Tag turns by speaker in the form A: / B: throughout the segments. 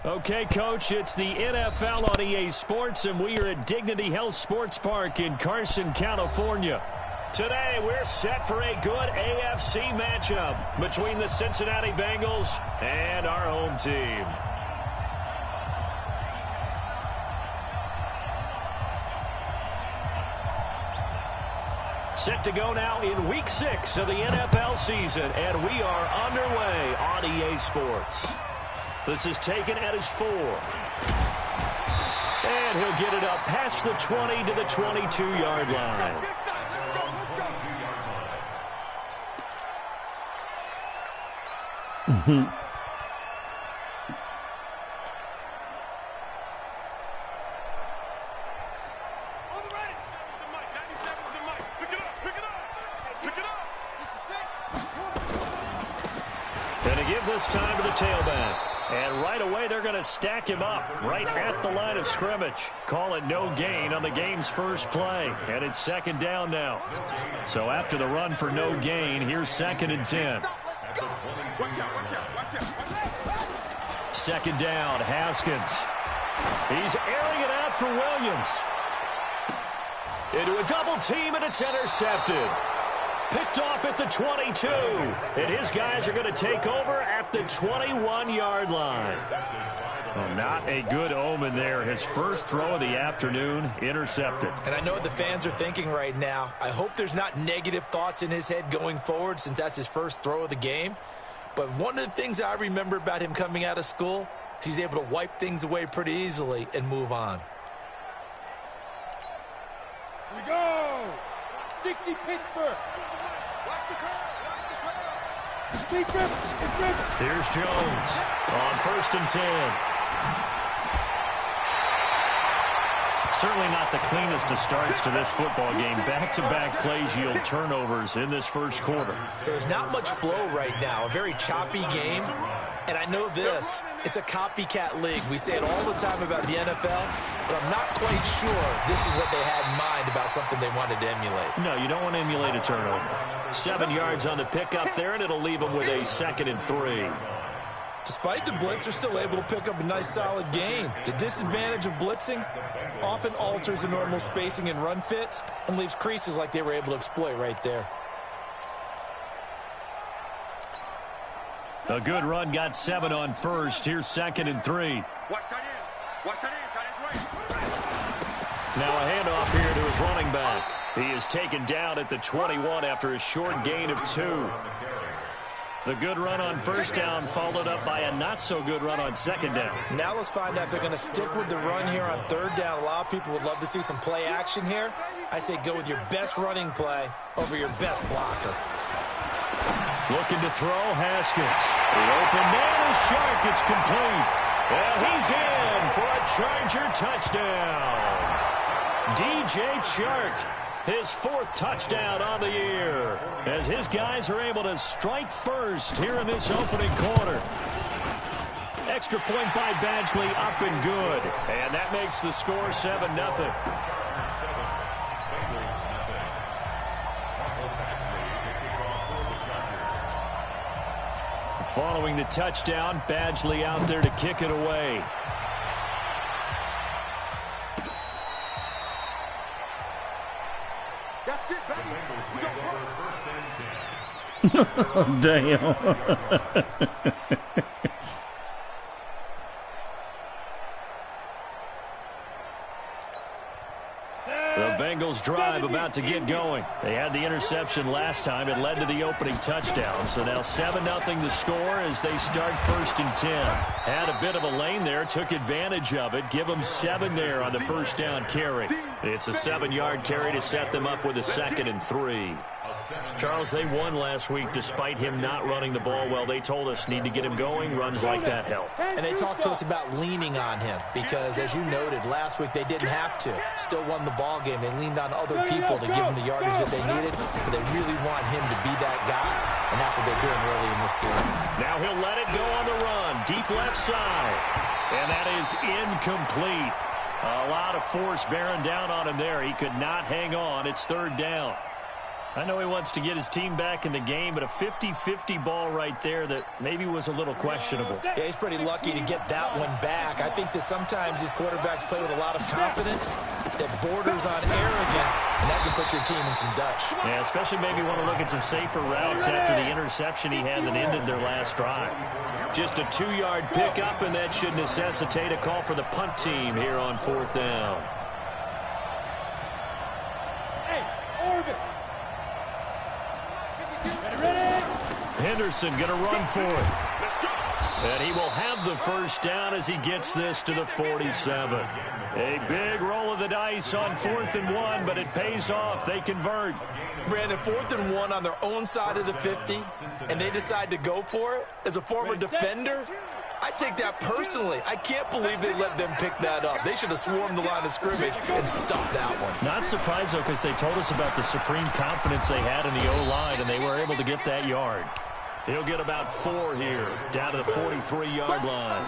A: Okay, Coach, it's the NFL on EA Sports, and we are at Dignity Health Sports Park in Carson, California. Today, we're set for a good AFC matchup between the Cincinnati Bengals and our home team. Set to go now in Week 6 of the NFL season, and we are underway on EA Sports. This is taken at his 4. And he'll get it up past the 20 to the 22-yard line. Going to give this time to the tailback. And right away, they're going to stack him up right at the line of scrimmage. Call it no gain on the game's first play. And it's second down now. So after the run for no gain, here's 2nd and 10. Second down, Haskins. He's airing it out for Williams. Into a double team, and it's intercepted. Picked off at the 22. And his guys are going to take over at the 21-yard line. Well, not a good omen there. His first throw of the afternoon intercepted.
B: And I know what the fans are thinking right now. I hope there's not negative thoughts in his head going forward since that's his first throw of the game. But one of the things I remember about him coming out of school is he's able to wipe things away pretty easily and move on.
C: Here we go. 60 Pittsburgh. Watch the curve.
A: Here's Jones on 1st and 10. Certainly not the cleanest of starts to this football game. Back-to-back plays yield turnovers in this first quarter.
B: So there's not much flow right now. A very choppy game. And I know this. It's a copycat league. We say it all the time about the NFL, but I'm not quite sure this is what they had in mind about something they wanted to emulate.
A: No, you don't want to emulate a turnover. 7 yards on the pickup there, and it'll leave them with a 2nd and 3.
B: Despite the blitz, they're still able to pick up a nice, solid gain. The disadvantage of blitzing often alters the normal spacing and run fits and leaves creases like they were able to exploit right there.
A: A good run, got 7 on first. Here's 2nd and 3. Now a handoff here to his running back. He is taken down at the 21 after a short gain of 2. The good run on first down followed up by a not-so-good run on second down.
B: Now let's find out if they're going to stick with the run here on third down. A lot of people would love to see some play action here. I say go with your best running play over your best blocker.
A: Looking to throw, Haskins. The open man is Shark. It's complete. And he's in for a Charger touchdown. DJ Chark, his 4th touchdown on the year, as his guys are able to strike first here in this opening quarter. Extra point by Badgley, up and good. And that makes the score 7-0. Following the touchdown, Badgley out there to kick it away.
C: That's it, baby.
D: Oh, damn.
A: The Bengals drive about to get going. They had the interception last time. It led to the opening touchdown. So now 7-0 the score as they start 1st and 10. Had a bit of a lane there, took advantage of it. Give them 7 there on the first down carry. It's a 7-yard carry to set them up with a 2nd and 3. Charles, they won last week despite him not running the ball well. They told us need to get him going. Runs like that help.
B: And they talked to us about leaning on him because, as you noted, last week they didn't have to. Still won the ball game. They leaned on other people to give them the yardage that they needed, but they really want him to be that guy, and that's what they're doing early in this game.
A: Now he'll let it go on the run. Deep left side. And that is incomplete. A lot of force bearing down on him there. He could not hang on. It's 3rd down. I know he wants to get his team back in the game, but a 50-50 ball right there that maybe was a little questionable.
B: Yeah, he's pretty lucky to get that one back. I think that sometimes these quarterbacks play with a lot of confidence that borders on arrogance, and that can put your team in some Dutch.
A: Yeah, especially maybe want to look at some safer routes after the interception he had that ended their last drive. Just a 2-yard pickup, and that should necessitate a call for the punt team here on 4th down. Henderson going to run for it. And he will have the first down as he gets this to the 47. A big roll of the dice on 4th and 1, but it pays off. They convert.
B: Brandon, 4th and 1 on their own side of the 50, and they decide to go for it. As a former defender, I take that personally. I can't believe they let them pick that up. They should have swarmed the line of scrimmage and stopped that one.
A: Not surprised, though, because they told us about the supreme confidence they had in the O-line, and they were able to get that yard. He'll get about 4 here, down to the 43-yard line.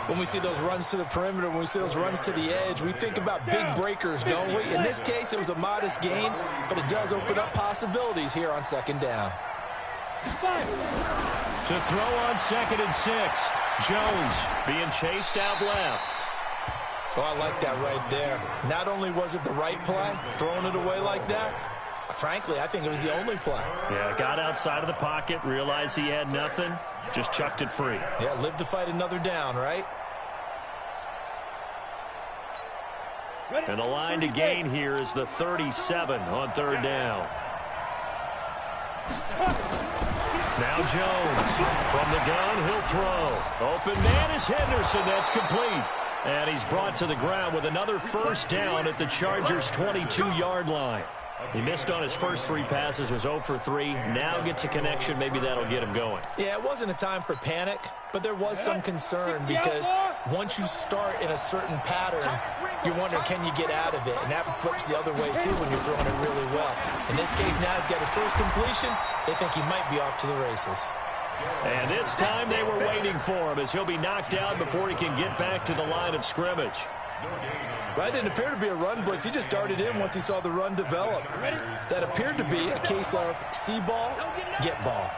B: When we see those runs to the perimeter, when we see those runs to the edge, we think about big breakers, don't we? In this case, it was a modest gain, but it does open up possibilities here on 2nd down.
A: To throw on 2nd and 6, Jones being chased out left.
B: Oh, I like that right there. Not only was it the right play, throwing it away like that, frankly, I think it was the only play.
A: Yeah, got outside of the pocket, realized he had nothing, just chucked it free.
B: Yeah, live to fight another down, right?
A: And the line to gain here is the 37 on 3rd down. Now Jones from the gun, he'll throw. Open man is Henderson. That's complete. And he's brought to the ground with another first down at the Chargers' 22-yard line. He missed on his first 3 passes, was 0 for 3. Now gets a connection. Maybe that'll get him going.
B: Yeah, it wasn't a time for panic, but there was some concern because once you start in a certain pattern, you're wondering, can you get out of it? And that flips the other way, too, when you're throwing it really well. In this case, now he's got his first completion. They think he might be off to the races.
A: And this time they were waiting for him as he'll be knocked out before he can get back to the line of scrimmage.
B: That didn't appear to be a run blitz. He just darted in once he saw the run develop. That appeared to be a case of see ball, get ball.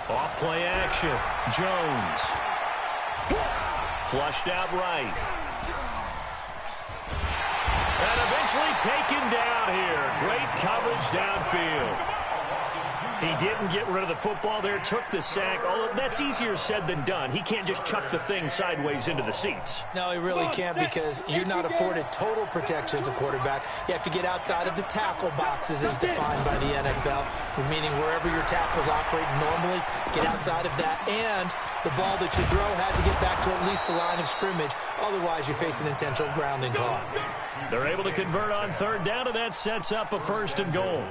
A: Off play action. Jones. Flushed out right. And eventually taken down here. Great coverage downfield. He didn't get rid of the football there, took the sack. Although that's easier said than done. He can't just chuck the thing sideways into the seats.
B: No, he really can't because you're not afforded total protection as a quarterback. You have to get outside of the tackle boxes as defined by the NFL, meaning wherever your tackles operate normally, get outside of that. And the ball that you throw has to get back to at least the line of scrimmage. Otherwise, you face an intentional grounding call.
A: They're able to convert on 3rd down, and that sets up a 1st and goal.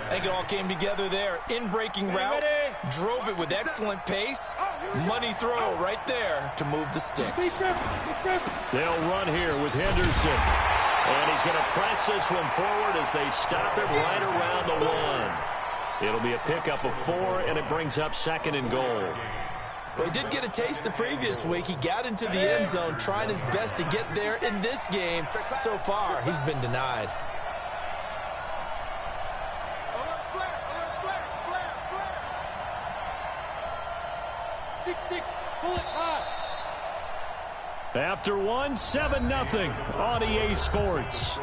B: I think it all came together there. In-breaking route, drove it with excellent pace. Money throw right there to move the sticks.
A: They'll run here with Henderson. And he's going to press this one forward as they stop it right around the 1. It'll be a pickup of 4, and it brings up 2nd and goal.
B: Well, he did get a taste the previous week. He got into the end zone, trying his best to get there in this game. So far, he's been denied.
A: After 1, 7-0 on EA Sports.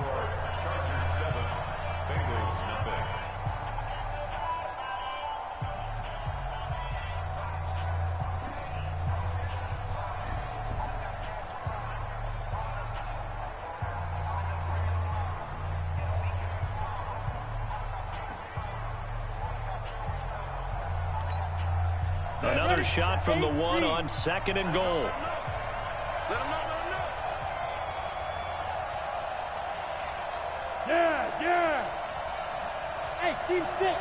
A: Another shot from the 1 on 2nd and goal.
C: Yeah. Hey, Team 6.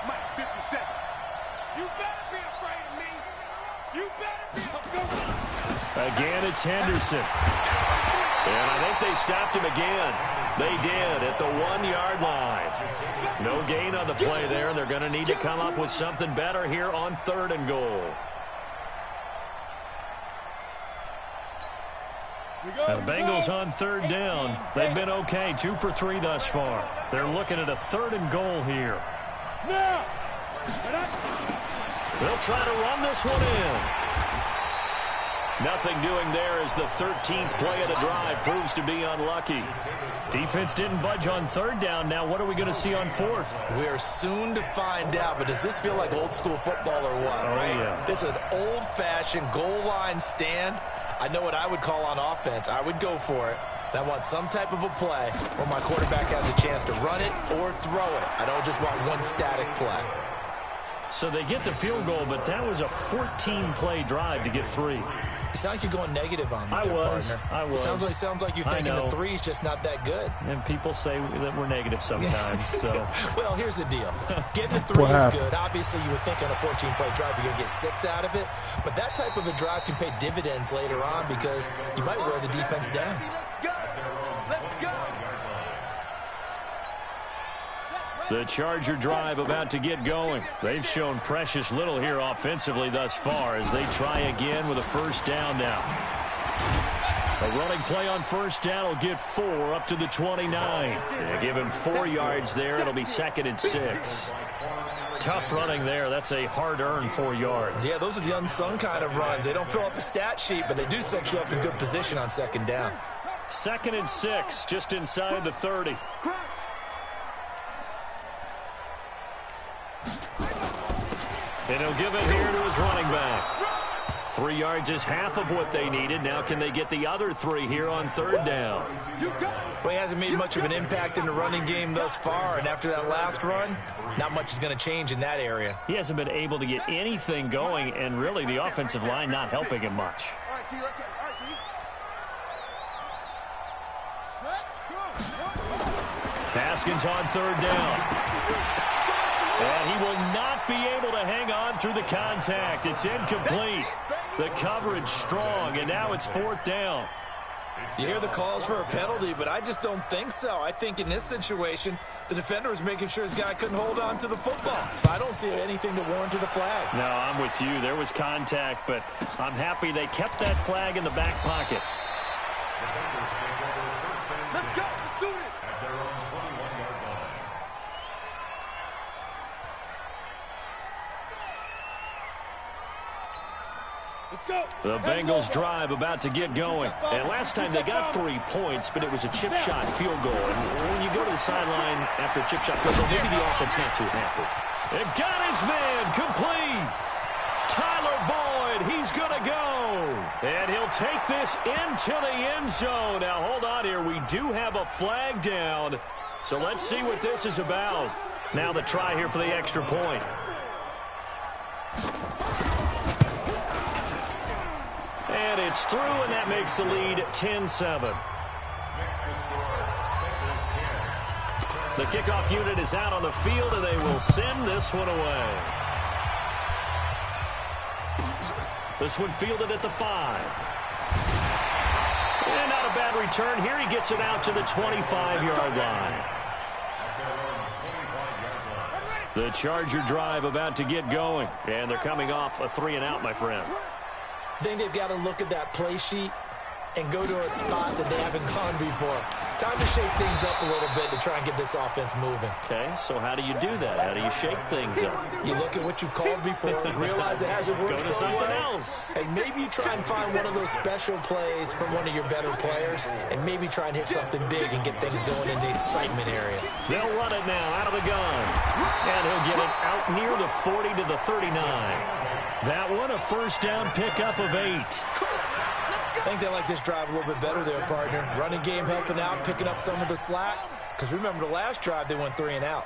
C: Mike, 57. You better be afraid of me. You better be afraid.
A: Again, it's Henderson. And I think they stopped him again. They did at the 1-yard line. No gain on the play there, and they're going to need to come up with something better here on 3rd and goal. Now, the Bengals on third down. They've been okay, 2 for 3 thus far. They're looking at a 3rd and goal here. They'll try to run this one in. Nothing doing there as the 13th play of the drive proves to be unlucky. Defense didn't budge on 3rd down. Now what are we going to see on 4th?
B: We are soon to find out, but does this feel like old school football or what?
A: Oh, yeah.
B: This is an old-fashioned goal line stand. I know what I would call on offense. I would go for it. And I want some type of a play where my quarterback has a chance to run it or throw it. I don't just want one static play.
A: So they get the field goal, but that was a 14-play drive to get 3.
B: You sound like you're going negative on me,
A: I was.
B: It sounds like you're thinking the 3's just not that good.
A: And people say that we're negative sometimes. So,
B: well, here's the deal. Getting the 3 is good. Obviously, you would think on a 14-play drive you're going to get 6 out of it. But that type of a drive can pay dividends later on because you might wear the defense down.
A: The Charger drive about to get going. They've shown precious little here offensively thus far as they try again with a 1st down now. A running play on 1st down will get 4 up to the 29. They give him 4 yards there. It'll be 2nd and 6. Tough running there. That's a hard-earned 4 yards.
B: Yeah, those are the unsung kind of runs. They don't fill up the stat sheet, but they do set you up in good position on 2nd down.
A: 2nd and 6, just inside the 30. And he'll give it here to his running back. 3 yards is half of what they needed. Now can they get the other 3 here on 3rd down?
B: Well, he hasn't made much of an impact in the running game thus far, and after that last run, not much is going to change in that area.
A: He hasn't been able to get anything going, and really the offensive line not helping him much. Haskins on 3rd down. And he will not be able to hang on through the contact. It's incomplete. The coverage strong, and now it's 4th down.
B: You hear the calls for a penalty, but I just don't think so. I think in this situation, the defender was making sure his guy couldn't hold on to the football. So I don't see anything to warrant the flag.
A: No, I'm with you. There was contact, but I'm happy they kept that flag in the back pocket.
C: Let's go. Let's do this.
A: The Bengals drive about to get going. And last time they got 3 points, but it was a chip shot field goal. And when you go to the sideline after a chip shot field goal, maybe the offense not too happy. They've got his man complete. Tyler Boyd, he's going to go. And he'll take this into the end zone. Now, hold on here. We do have a flag down. So let's see what this is about. Now the try here for the extra point. And it's through, and that makes the lead 10-7. The kickoff unit is out on the field, and they will send this one away. This one fielded at the 5. And not a bad return here. He gets it out to the 25-yard line. The Charger drive about to get going, and they're coming off a 3-and-out, my friend.
B: I think they've got to look at that play sheet and go to a spot that they haven't gone before. Time to shake things up a little bit to try and get this offense moving.
A: Okay, so how do you do that? How do you shake things up?
B: You look at what you've called before, realize it hasn't worked
A: Go to
B: so
A: something
B: well,
A: else.
B: and maybe you try and find one of those special plays from one of your better players, and maybe try and hit something big and get things going in the excitement area.
A: They'll run it now out of the gun. And he'll get it out near the 40 to the 39. That one a 1st down pickup of 8.
B: I think they like this drive a little bit better there, partner. Running game helping out, picking up some of the slack. Because remember the last drive, they went 3-and-out.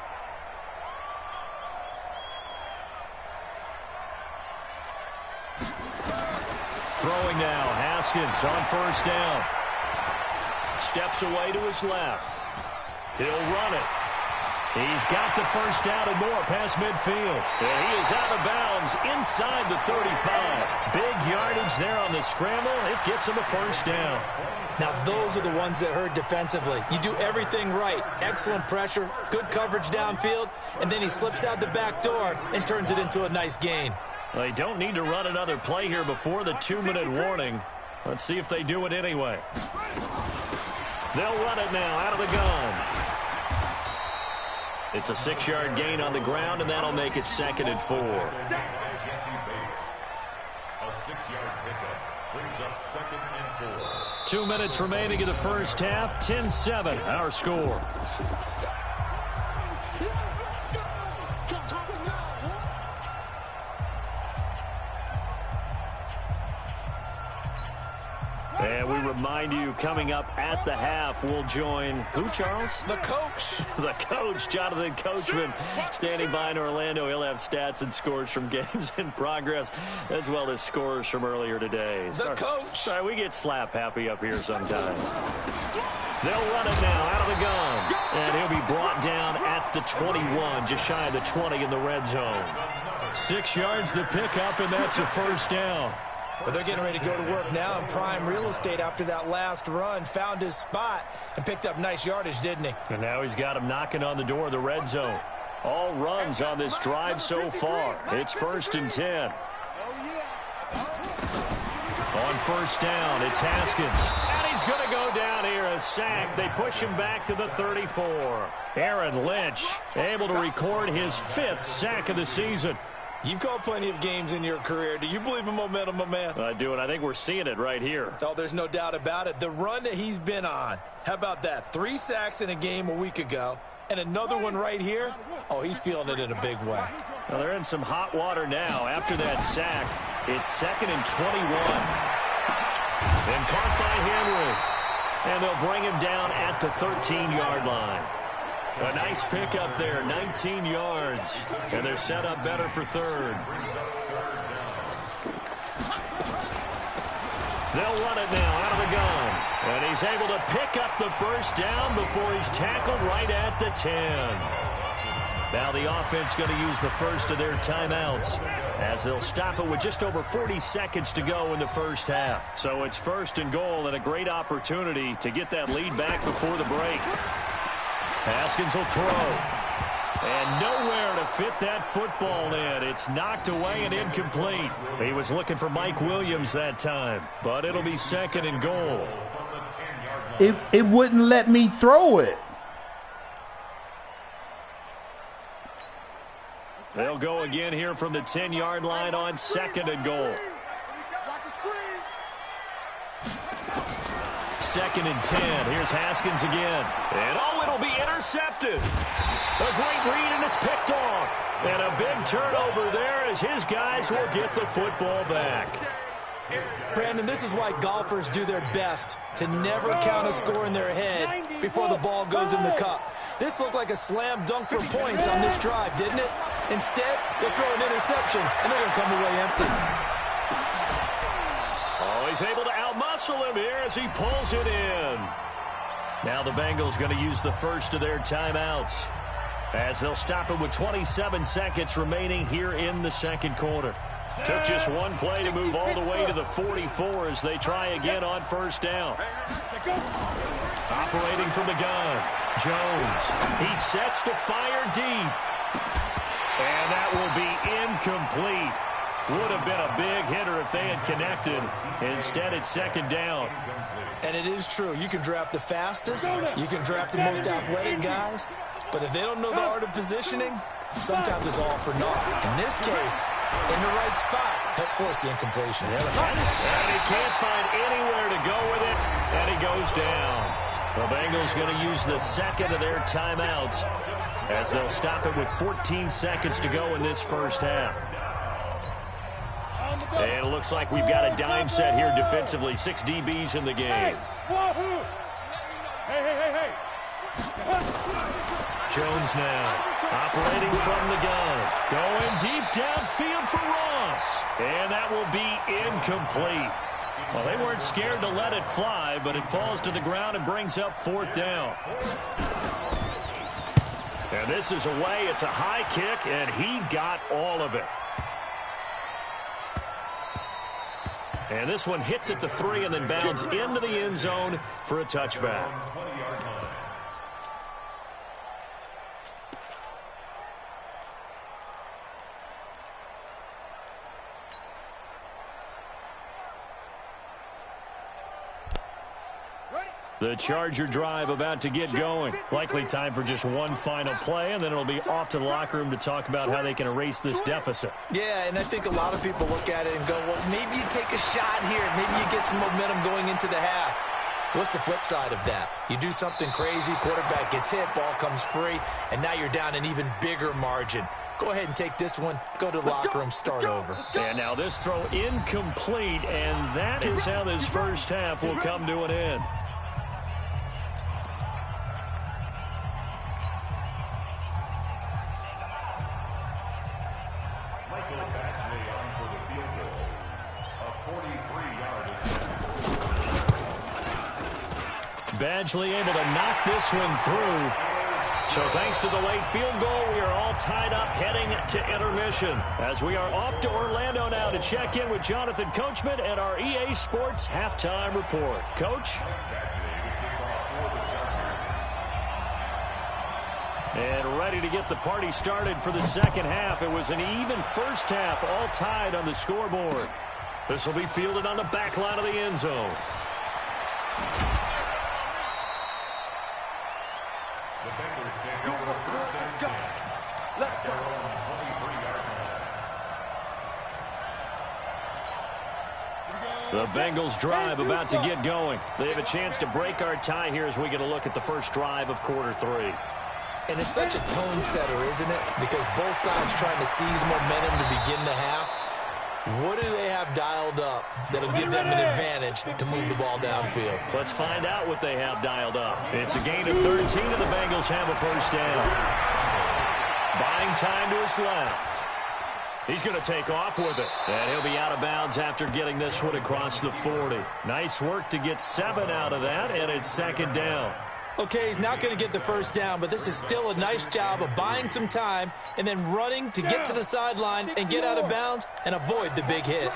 A: Throwing now, Haskins on 1st down. Steps away to his left. He'll run it. He's got the 1st down and more past midfield. And he is out of bounds inside the 35. Big yardage there on the scramble. It gets him a 1st down.
B: Now, those are the ones that hurt defensively. You do everything right. Excellent pressure, good coverage downfield, and then he slips out the back door and turns it into a nice gain.
A: They don't need to run another play here before the 2-minute warning. Let's see if they do it anyway. They'll run it now out of the gun. It's a 6-yard gain on the ground, and that'll make it 2nd and 4.
E: A 6-yard pickup brings up 2nd and 4.
A: 2 minutes remaining in the first half. 10-7, our score. And we remind you, coming up at the half, we'll join who, Charles?
B: The coach.
A: The coach, Jonathan Coachman, standing by in Orlando. He'll have stats and scores from games in progress, as well as scores from earlier today.
B: The coach.
A: Sorry, we get slap happy up here sometimes. They'll run it now out of the gun. And he'll be brought down at the 21, just shy of the 20 in the red zone. 6 yards the pickup, and that's a first down.
B: Well, they're getting ready to go to work now in prime real estate after that last run. Found his spot and picked up nice yardage, didn't he?
A: And now he's got him knocking on the door of the red zone. All runs on this drive so far. It's 1st and 10. On first down, it's Haskins. And he's going to go down here, a sack. They push him back to the 34. Aaron Lynch able to record his 5th sack of the season.
B: You've called plenty of games in your career. Do you believe in momentum, my man?
A: I do, and I think we're seeing it right here.
B: Oh, there's no doubt about it. The run that he's been on. How about that? 3 sacks in a game a week ago, and another one right here. Oh, he's feeling it in a big way.
A: Well, they're in some hot water now. After that sack, it's 2nd and 21. And caught by Henry. And they'll bring him down at the 13-yard line. A nice pickup there, 19 yards. And they're set up better for 3rd. They'll run it now out of the gun. And he's able to pick up the first down before he's tackled right at the 10. Now the offense going to use the first of their timeouts as they'll stop it with just over 40 seconds to go in the first half. So it's 1st and goal and a great opportunity to get that lead back before the break. Haskins will throw. And nowhere to fit that football in. It's knocked away and incomplete. He was looking for Mike Williams that time, but it'll be 2nd and goal.
D: It wouldn't let me throw it.
A: They'll go again here from the 10-yard line on 2nd and goal. 2nd and 10. Here's Haskins again. And it'll be intercepted. A great read, and it's picked off. And a big turnover there as his guys will get the football back.
B: Brandon, this is why golfers do their best to never count a score in their head before the ball goes in the cup. This looked like a slam dunk for points on this drive, didn't it? Instead, they'll throw an interception, and they're going to come away empty.
A: Oh, he's able to outmuscle him here as he pulls it in. Now the Bengals going to use the first of their timeouts as they'll stop it with 27 seconds remaining here in the second quarter. Took just one play to move all the way to the 44 as they try again on first down. Operating from the gun, Jones. He sets to fire deep. And that will be incomplete. Would have been a big hitter if they had connected. Instead, it's 2nd down.
B: And it is true. You can draft the fastest. You can draft the most athletic guys. But if they don't know the art of positioning, sometimes it's all for naught. In this case, in the right spot, help force the incompletion.
A: And he can't find anywhere to go with it, and he goes down. The Bengals going to use the second of their timeouts as they'll stop it with 14 seconds to go in this first half. And it looks like we've got a dime set here defensively. 6 DBs in the game.
C: Hey.
A: Jones now operating from the gun. Going deep downfield for Ross. And that will be incomplete. Well, they weren't scared to let it fly, but it falls to the ground and brings up 4th down. And this is away. It's a high kick, and he got all of it. And this one hits at the 3 and then bounds into the end zone for a touchback. The Charger drive about to get going. Likely time for just one final play, and then it'll be off to the locker room to talk about how they can erase this deficit.
B: Yeah, and I think a lot of people look at it and go, well, maybe you take a shot here. Maybe you get some momentum going into the half. What's the flip side of that? You do something crazy, quarterback gets hit, ball comes free, and now you're down an even bigger margin. Go ahead and take this one, go to the locker room, start over.
A: And now this throw incomplete, and that is how this first half will come to an end. Badgley able to knock this one through. So thanks to the late field goal, we are all tied up heading to intermission. As we are off to Orlando now to check in with Jonathan Coachman and our EA Sports Halftime Report. Coach? And ready to get the party started for the second half. It was an even first half, all tied on the scoreboard. This will be fielded on the back line of the end zone. The Bengals drive about to get going. They have a chance to break our tie here as we get a look at the first drive of quarter three.
B: And it's such a tone setter, isn't it? Because both sides trying to seize momentum to begin the half. What do they have dialed up that'll give them an advantage to move the ball downfield?
A: Let's find out what they have dialed up. It's a gain of 13, and the Bengals have a first down. Buying time to his left. He's going to take off with it. And he'll be out of bounds after getting this one across the 40. Nice work to get 7 out of that, and it's second down.
B: Okay, he's not going to get the first down, but this is still a nice job of buying some time and then running to get to the sideline and get out of bounds and avoid the big hit.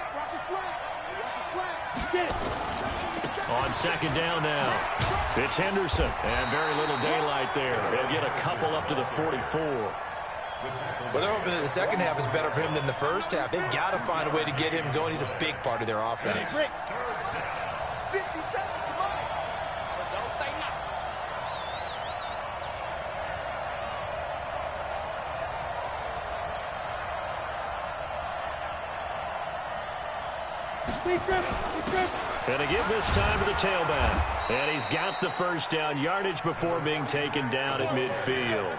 A: On second down now, it's Henderson, and very little daylight there. He'll get a couple up to the 44.
B: Well, they're hoping that the second half is better for him than the first half. They've got to find a way to get him going. He's a big part of their offense.
C: 57, come on. So don't say nothing.
A: Going to give this time to the tailback. And he's got the first down yardage before being taken down at midfield.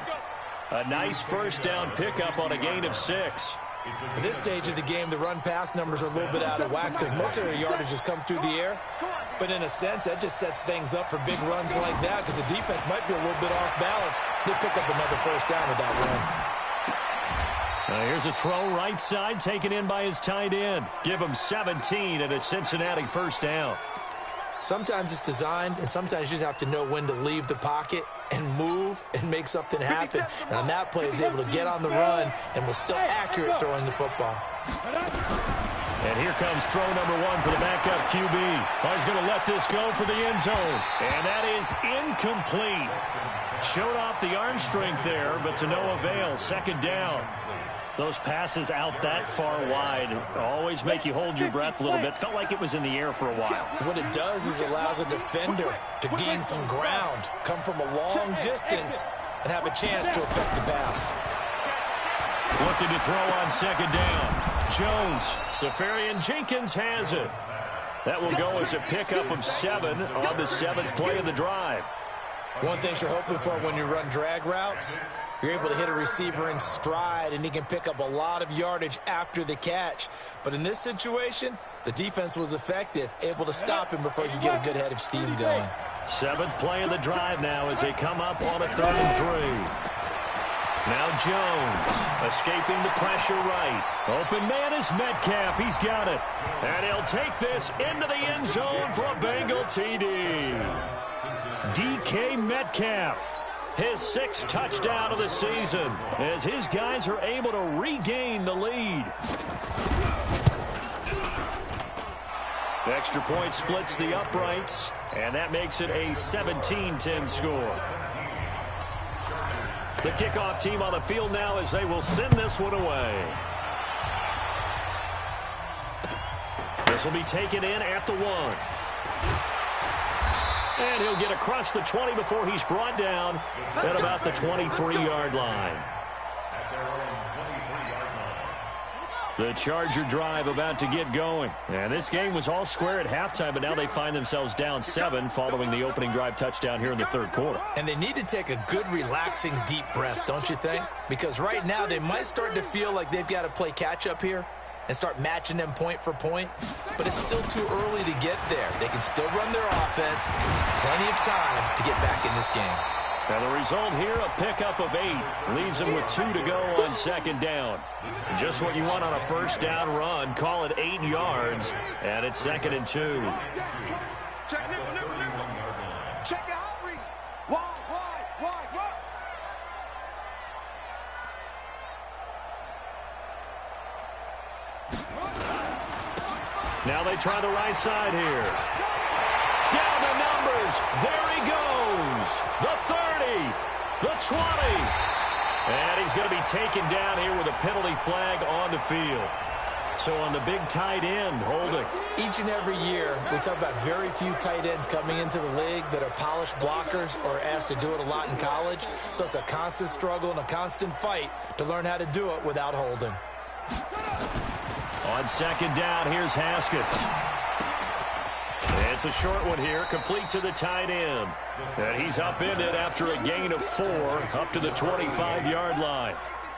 A: A nice first down pickup on a gain of 6.
B: At this stage of the game, the run-pass numbers are a little bit out of whack because most of their yardage has come through the air. But in a sense, that just sets things up for big runs like that because the defense might be a little bit off balance. They pick up another first down with that run.
A: Here's a throw right side taken in by his tight end. Give him 17 and a Cincinnati first down.
B: Sometimes it's designed, and sometimes you just have to know when to leave the pocket and move and make something happen. And on that play, he was able to get on the run and was still accurate throwing the football.
A: And here comes throw number 1 for the backup QB. Oh, he's going to let this go for the end zone. And that is incomplete. Showed off the arm strength there, but to no avail. Second down. Those passes out that far wide always make you hold your breath a little bit. Felt like it was in the air for a while.
B: What it does is allows a defender to gain some ground, come from a long distance, and have a chance to affect the pass.
A: Looking to throw on second down. Jones, Safarian Jenkins has it. That will go as a pickup of 7 on the 7th play of the drive.
B: One thing you're hoping for when you run drag routes, you're able to hit a receiver in stride, and he can pick up a lot of yardage after the catch. But in this situation, the defense was effective, able to stop him before you get a good head of steam going.
A: 7th play of the drive now as they come up on a 3rd and 3. Now Jones escaping the pressure right. Open man is Metcalf. He's got it. And he'll take this into the end zone for a Bengal TD. DK Metcalf. His 6th touchdown of the season as his guys are able to regain the lead. The extra point splits the uprights, and that makes it a 17-10 score. The kickoff team on the field now as they will send this one away. This will be taken in at the 1. And he'll get across the 20 before he's brought down at about the 23-yard line. The Charger drive about to get going. And this game was all square at halftime, but now they find themselves down 7 following the opening drive touchdown here in the third quarter.
B: And they need to take a good, relaxing, deep breath, don't you think? Because right now they might start to feel like they've got to play catch-up here and start matching them point for point. But it's still too early to get there. They can still run their offense. Plenty of time to get back in this game.
A: And the result here, a pickup of 8. Leaves them with 2 to go on second down. Just what you want on a first down run. Call it 8 yards. And it's 2nd and 2.
C: Check, nipple. Check the hot read. Wide.
A: Now they try the right side here. Down the numbers. There he goes. The 30. The 20. And he's going to be taken down here with a penalty flag on the field. So on the big tight end, holding.
B: Each and every year, we talk about very few tight ends coming into the league that are polished blockers or asked to do it a lot in college. So it's a constant struggle and a constant fight to learn how to do it without holding.
A: On second down, here's Haskins. It's a short one here, complete to the tight end. And he's upended after a gain of 4 up to the 25-yard line.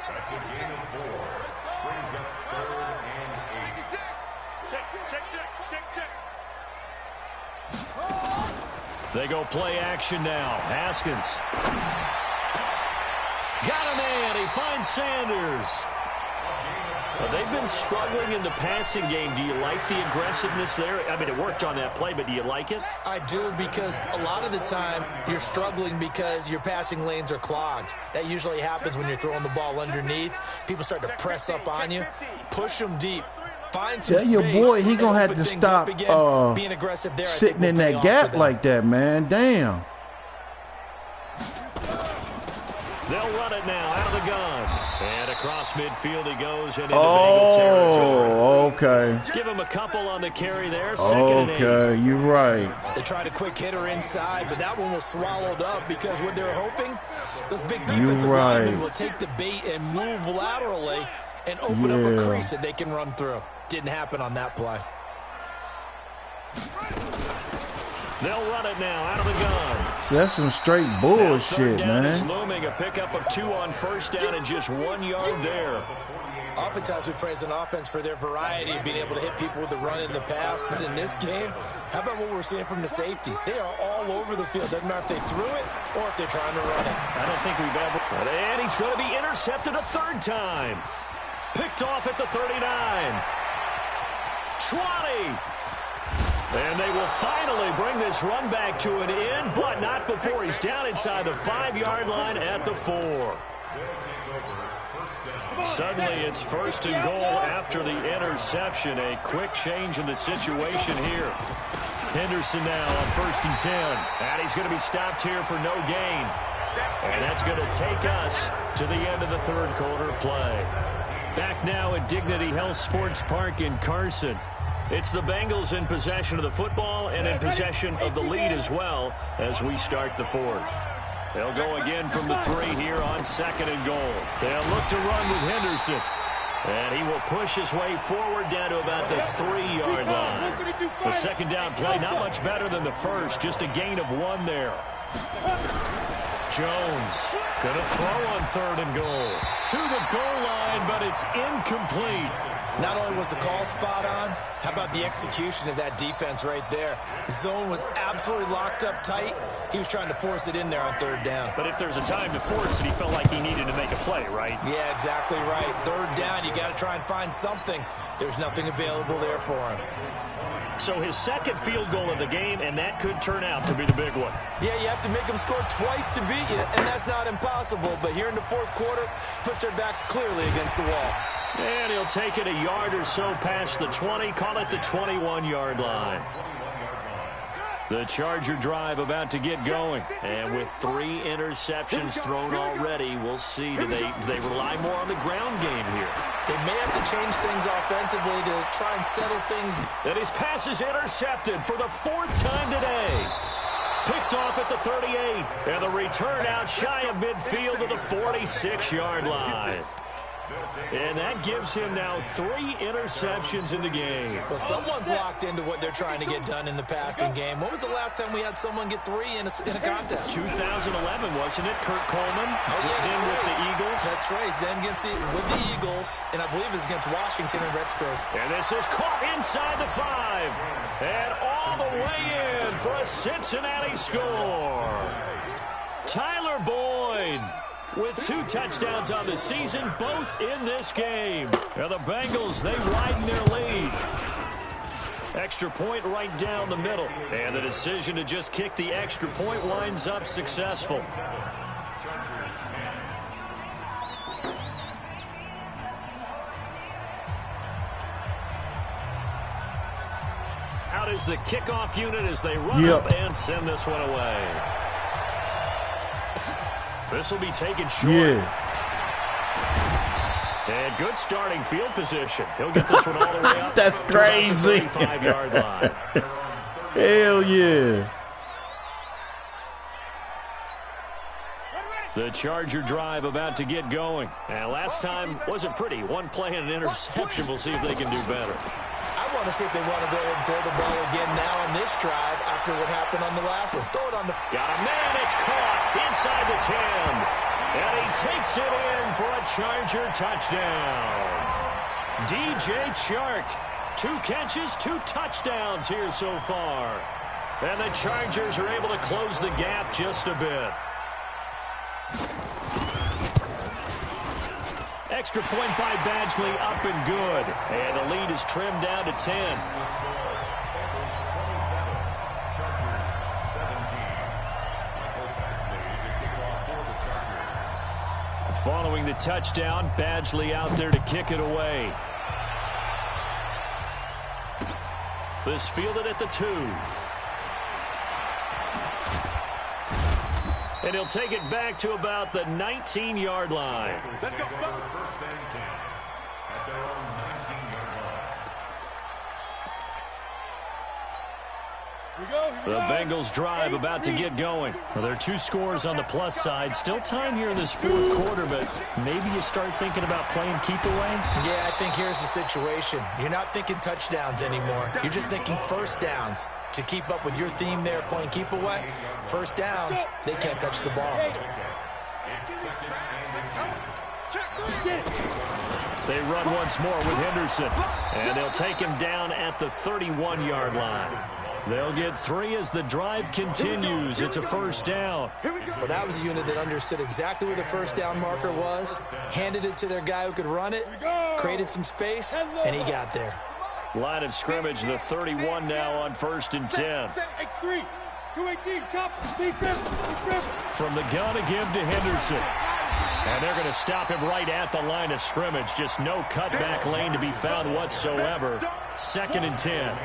E: That's a gain of 4. Brings up 3rd and 8.
C: Check.
A: They go play action now. Haskins. Got a man. He finds Sanders. Well, they've been struggling in the passing game. Do you like the aggressiveness there? I mean, it worked on that play, but do you like it?
B: I do, because a lot of the time you're struggling because your passing lanes are clogged. That usually happens when you're throwing the ball underneath. People start to press up on you. Push them deep. Find some space.
D: Your boy, he going to have to stop
B: being aggressive there,
D: sitting in that gap like that, man. Damn.
A: They'll run it now out of the gun. And across midfield he goes and into Bengal territory.
D: Okay.
A: Give him a couple on the carry there. 2nd and 8.
D: Okay, you're right.
B: They tried a quick hitter inside, but that one was swallowed up because what they're hoping, those big defensive linemen will take the bait and move laterally and open up a crease that they can run through. Didn't happen on that play.
A: They'll run it now out of the gun.
D: See, that's some straight bullshit, man.
A: Is looming, a pickup of 2 on first down and just 1 yard there.
B: Oftentimes we praise an offense for their variety of being able to hit people with the run in the past, but in this game, how about what we're seeing from the safeties? They are all over the field. Doesn't matter if they threw it or if they're trying to run it.
A: I don't think we've ever. And he's going to be intercepted a 3rd time. Picked off at the 39. 20. And they will finally bring this run back to an end, but not before he's down inside the 5-yard line at the 4. Suddenly it's 1st and goal after the interception. A quick change in the situation here. Henderson now on 1st and 10. And he's going to be stopped here for no gain. And that's going to take us to the end of the 3rd quarter play. Back now at Dignity Health Sports Park in Carson. It's the Bengals in possession of the football and in possession of the lead as well as we start the 4th. They'll go again from the 3 here on 2nd and goal. They'll look to run with Henderson. And he will push his way forward down to about the 3-yard line. The 2nd down play, not much better than the first, just a gain of 1 there. Jones going to throw on 3rd and goal. To the goal line, but it's incomplete.
B: Not only was the call spot on, how about the execution of that defense right there? The zone was absolutely locked up tight. He was trying to force it in there on 3rd down.
A: But if there's a time to force it, he felt like he needed to make a play, right?
B: Yeah, exactly right. 3rd down, you got to try and find something. There's nothing available there for him.
A: So his 2nd field goal of the game, and that could turn out to be the big one.
B: Yeah, you have to make him score twice to beat you, and that's not impossible. But here in the 4th quarter, puts their backs clearly against the wall.
A: And he'll take it a yard or so past the 20, call it the 21-yard line. The Charger drive about to get going. And with 3 interceptions thrown already, we'll see. Do they rely more on the ground game here?
B: They may have to change things offensively to try and settle things.
A: And his pass is intercepted for the 4th time today. Picked off at the 38. And the return out shy of midfield to the 46-yard line. And that gives him now 3 interceptions in the game.
B: Well, someone's locked into what they're trying to get done in the passing game. When was the last time we had someone get 3 in a contest?
A: 2011, wasn't it? Kurt Coleman.
B: Oh, yeah,
A: then with the Eagles.
B: That's right. He's then with the Eagles, and I believe it's against Washington and Redskins.
A: And this is caught inside the 5. And all the way in for a Cincinnati score. Tyler Boyd with 2 touchdowns on the season, both in this game. And the Bengals, they widen their lead. Extra point right down the middle. And the decision to just kick the extra point winds up successful. Out is the kickoff unit as they run up and send this one away. This will be taken short.
D: Yeah.
A: And good starting field position. He'll get this one all the way up.
D: That's crazy.
A: 35-yard line.
D: Hell yeah.
A: The Charger drive about to get going. And last time wasn't pretty. 1 play and an interception. We'll see if they can do better.
B: I want to see if they want to go ahead and throw the ball again now on this drive after what happened on the last one. Throw it on the...
A: Got a man. It's caught inside the 10. And he takes it in for a Charger touchdown. DJ Chark. 2 catches, 2 touchdowns here so far. And the Chargers are able to close the gap just a bit. Extra point by Badgley, up and good. And the lead is trimmed down to 10. Following the touchdown, Badgley out there to kick it away. This fielded at the 2. And he'll take it back to about the 19-yard line.
C: Let's go.
E: First and 10 at their own 19-yard line.
A: The Bengals drive about to get going. Well, there are 2 scores on the plus side. Still time here in this 4th quarter, but maybe you start thinking about playing keep away?
B: Yeah, I think here's the situation. You're not thinking touchdowns anymore. You're just thinking first downs. To keep up with your theme there, playing keep away, first downs, they can't touch the ball.
A: They run once more with Henderson, and they'll take him down at the 31-yard line. They'll get 3 as the drive continues. It's a first down.
B: Well, that was a unit that understood exactly where the first down marker was, handed it to their guy who could run it, created some space, and he got there.
A: Line of scrimmage, the 31 now on 1st and 10.
C: X3, 218, chop,
A: From the gun again to Henderson. And they're going to stop him right at the line of scrimmage. Just no cutback lane to be found whatsoever. 2nd and 10.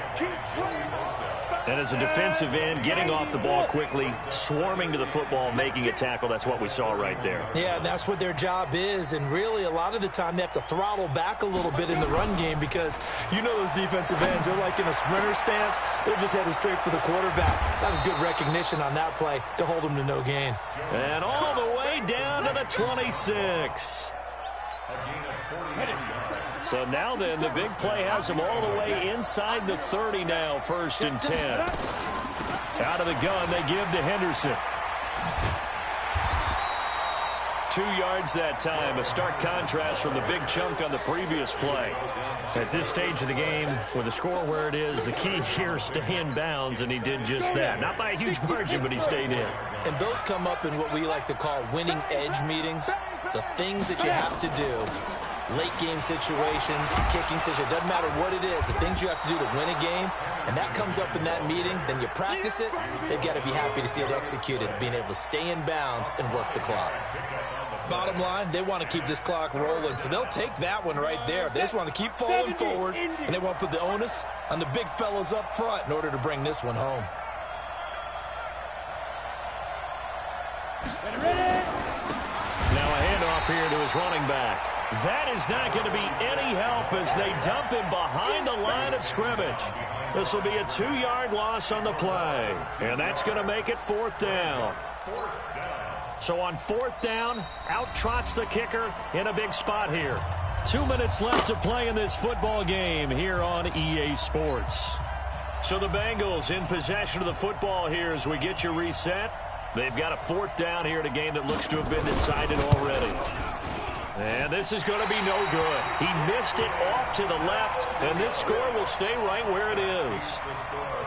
A: And as a defensive end, getting off the ball quickly, swarming to the football, making a tackle. That's what we saw right there.
B: Yeah, that's what their job is. And really, a lot of the time, they have to throttle back a little bit in the run game because you know those defensive ends, they're like in a sprinter stance. They're just headed straight for the quarterback. That was good recognition on that play to hold them to no gain.
A: And all the way down to the 26. So now then, the big play has him all the way inside the 30 now, 1st and 10. Out of the gun, they give to Henderson. 2 yards that time, a stark contrast from the big chunk on the previous play. At this stage of the game, with the score where it is, the key here is stay in bounds, and he did just that. Not by a huge margin, but he stayed in.
B: And those come up in what we like to call winning edge meetings, the things that you have to do. Late game situations, kicking situations, doesn't matter what it is, the things you have to do to win a game, and that comes up in that meeting, then you practice it, they've got to be happy to see it executed, being able to stay in bounds and work the clock. Bottom line, they want to keep this clock rolling, so they'll take that one right there. They just want to keep falling forward, and they want to put the onus on the big fellas up front in order to bring this one home.
A: Now a handoff here to his running back. That is not going to be any help as they dump him behind the line of scrimmage. This will be a 2-yard loss on the play, and that's going to make it 4th down. So on 4th down, out trots the kicker in a big spot here. 2 minutes left to play in this football game here on EA Sports. So the Bengals in possession of the football here as we get you reset. They've got a 4th down here in a game that looks to have been decided already. And this is going to be no good. He missed it off to the left, and this score will stay right where it is.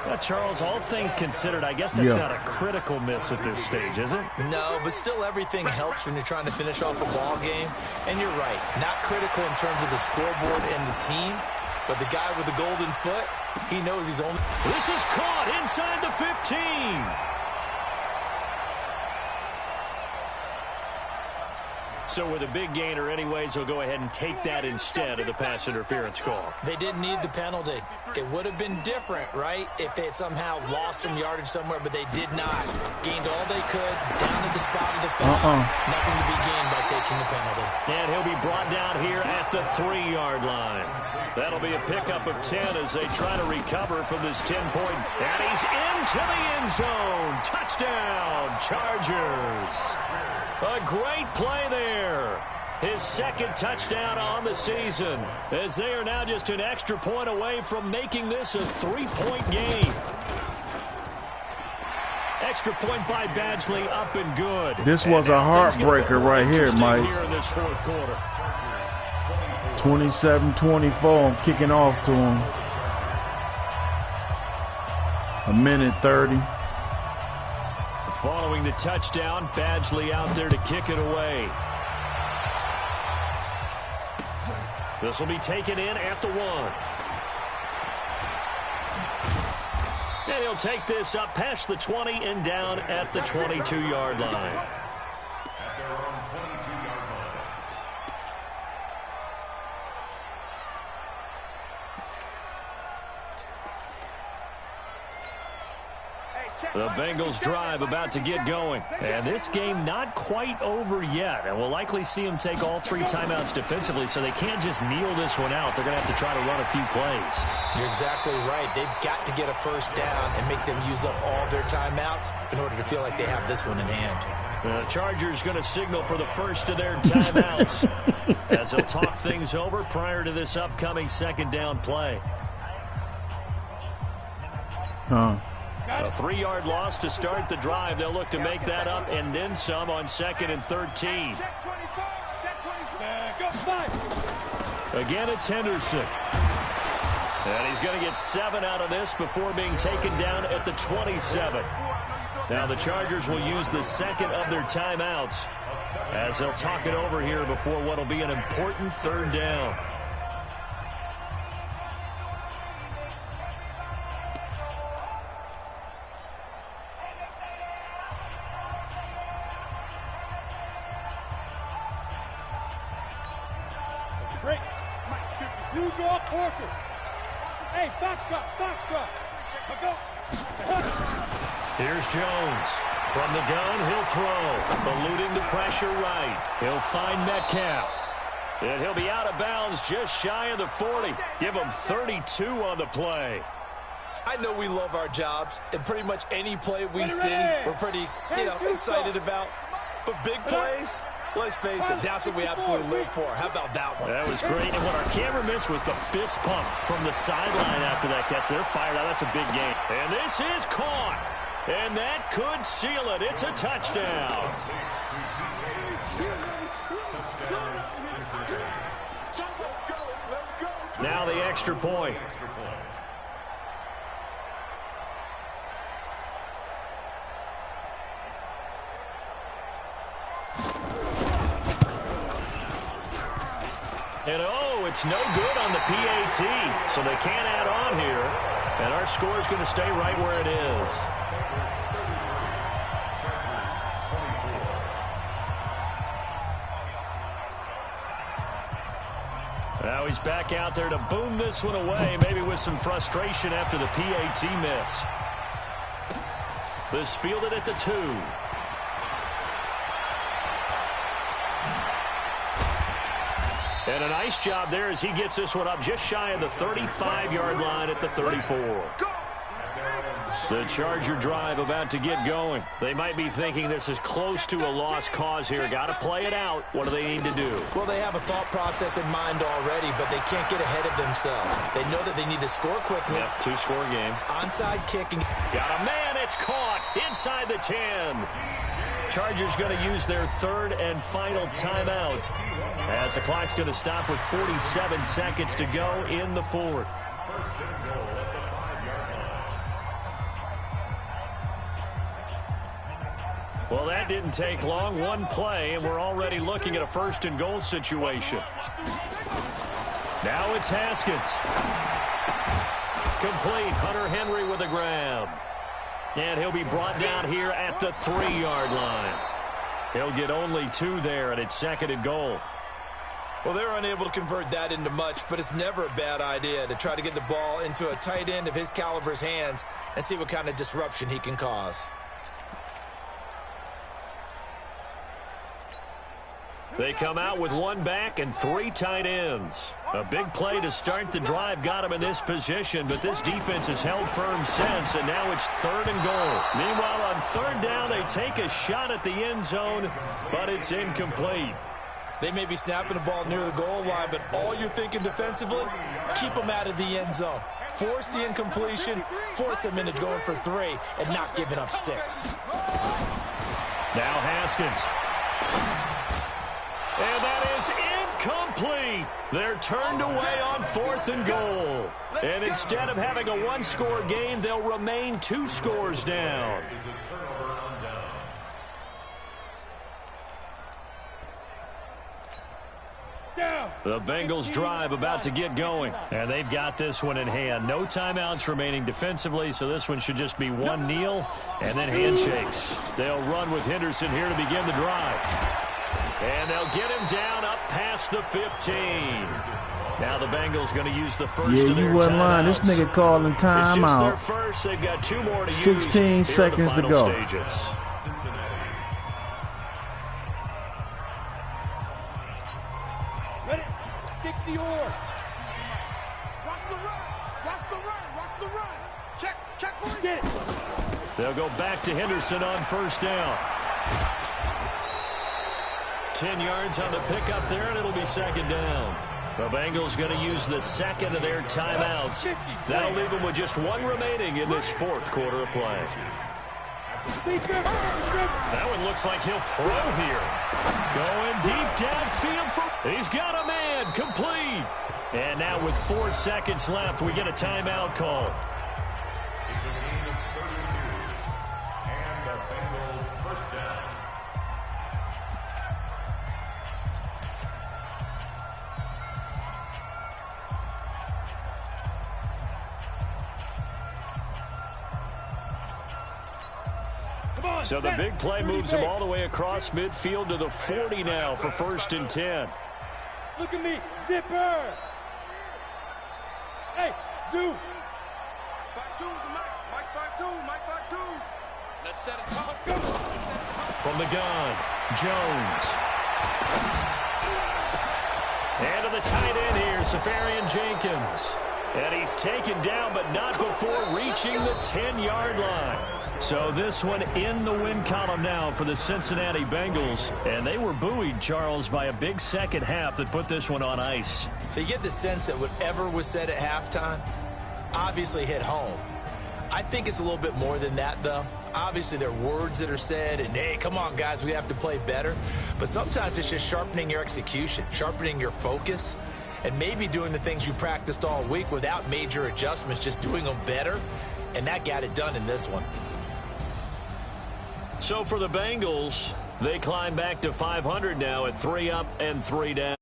F: Now, Charles, all things considered, I guess that's not a critical miss at this stage, is it?
B: No, but still everything helps when you're trying to finish off a ball game. And you're right, not critical in terms of the scoreboard and the team, but the guy with the golden foot, he knows he's only...
A: This is caught inside the 15. So with a big gainer anyways, they'll go ahead and take that instead of the pass interference call.
B: They didn't need the penalty. It would have been different, right, if they had somehow lost some yardage somewhere, but they did not. Gained all they could, down to the spot of the foul. Nothing to be gained by taking the penalty.
A: And he'll be brought down here at the 3-yard line. That'll be a pickup of 10 as they try to recover from this 10-point. And he's into the end zone. Touchdown, Chargers. A great play there. His 2nd touchdown on the season, as they are now just an extra point away from making this a 3-point game. Extra point by Badgley, up and good.
D: This was a heartbreaker right here, Mike.
A: Here in this 4th quarter.
D: 27-24, I'm kicking off to him. 1:30.
A: Following the touchdown, Badgley out there to kick it away. This will be taken in at the 1. And he'll take this up past the 20 and down at the 22-yard line. The Bengals drive about to get going. And this game not quite over yet. And we'll likely see them take all 3 timeouts defensively, so they can't just kneel this one out. They're going to have to try to run a few plays.
B: You're exactly right. They've got to get a 1st down and make them use up all their timeouts in order to feel like they have this one in hand.
A: The Chargers going to signal for the first of their timeouts as they'll talk things over prior to this upcoming 2nd down play. A 3-yard loss to start the drive. They'll look to make that up and then some on 2nd and 13. Again, it's Henderson. And he's going to get 7 out of this before being taken down at the 27. Now the Chargers will use the 2nd of their timeouts as they'll talk it over here before what will be an important 3rd down.
C: Hey, foxtrot.
A: Here's Jones. From the gun, he'll throw. Eluding the pressure right. He'll find Metcalf. And he'll be out of bounds just shy of the 40. Give him 32 on the play.
B: I know we love our jobs, and pretty much any play we see, we're pretty, excited about. But big plays, let's face it, that's what we absolutely live for. How about that one?
A: That was great. And what our camera missed was the fist pump from the sideline after that catch. They're fired out. That's a big game. And this is caught. And that could seal it. It's a touchdown. Now the extra point. And it's no good on the PAT, so they can't add on here. And our score is going to stay right where it is. Now he's back out there to boom this one away, maybe with some frustration after the PAT miss. This fielded at the 2.
F: And a nice job there as he gets this one up just shy of the 35-yard line at the 34. The Charger drive about to get going. They might be thinking this is close to a lost cause here. Got to play it out. What do they need to do?
B: Well, they have a thought process in mind already, but they can't get ahead of themselves. They know that they need to score quickly.
F: Yep, two-score game.
B: Onside kicking.
F: Got a man. It's caught inside the 10. Chargers going to use their third and final timeout as the clock's going to stop with 47 seconds to go in the fourth. Well, that didn't take long. One play, and we're already looking at a first-and-goal situation. Now it's Haskins. Complete. Hunter Henry with a grab. And he'll be brought down here at the 3-yard line. He'll get only 2 there, and it's second and goal.
B: Well, they're unable to convert that into much, but it's never a bad idea to try to get the ball into a tight end of his caliber's hands and see what kind of disruption he can cause.
F: They come out with 1 back and 3 tight ends. A big play to start the drive got him in this position, but this defense has held firm since, and now it's third and goal. Meanwhile, on third down, they take a shot at the end zone, but it's incomplete.
B: They may be snapping the ball near the goal line, but all you're thinking defensively, keep them out of the end zone. Force the incompletion, force them into going for 3, and not giving up 6.
F: Now Haskins. And that is incomplete. They're turned away on fourth and goal. And instead of having a 1-score game, they'll remain 2 scores down. The Bengals drive about to get going. And they've got this one in hand. No timeouts remaining defensively, so this one should just be 1 kneel and then handshakes. They'll run with Henderson here to begin the drive. And they'll get him down up past the 15. Now the Bengals going to use the first of their timeouts. Yeah, you wasn't lying.
D: This nigga calling timeout.
F: It's just their first. They've got 2 more to use.
D: 16 seconds to go.
F: Stages.
C: Ready? 60 or. Watch the run. Watch the run. Watch the run. Check where he gets it.
F: They'll go back to Henderson on first down. 10 yards on the pickup there, and it'll be second down. The Bengals going to use the second of their timeouts. That'll leave them with just 1 remaining in this fourth quarter of play. That one looks like he'll throw here. Going deep downfield. He's got a man. Complete. And now with 4 seconds left, we get a timeout call.
E: It's a gain of 32. And the Bengals first down.
F: So the big play moves him all the way across midfield to the 40 now for first and 10.
C: Look at me, zipper. Hey, Zoo. 5-2, Mike 5-2, Mike 5-2. Let's set it up. Go.
F: From the gun, Jones. And to the tight end here, Safarian Jenkins. And he's taken down, but not before reaching the 10-yard line. So this one in the win column now for the Cincinnati Bengals. And they were buoyed, Charles, by a big second half that put this one on ice.
B: So you get the sense that whatever was said at halftime obviously hit home. I think it's a little bit more than that, though. Obviously, there are words that are said, and, hey, come on, guys, we have to play better. But sometimes it's just sharpening your execution, sharpening your focus, and maybe doing the things you practiced all week without major adjustments, just doing them better. And that got it done in this one.
F: So for the Bengals, they climb back to 500 now at 3 up and 3 down.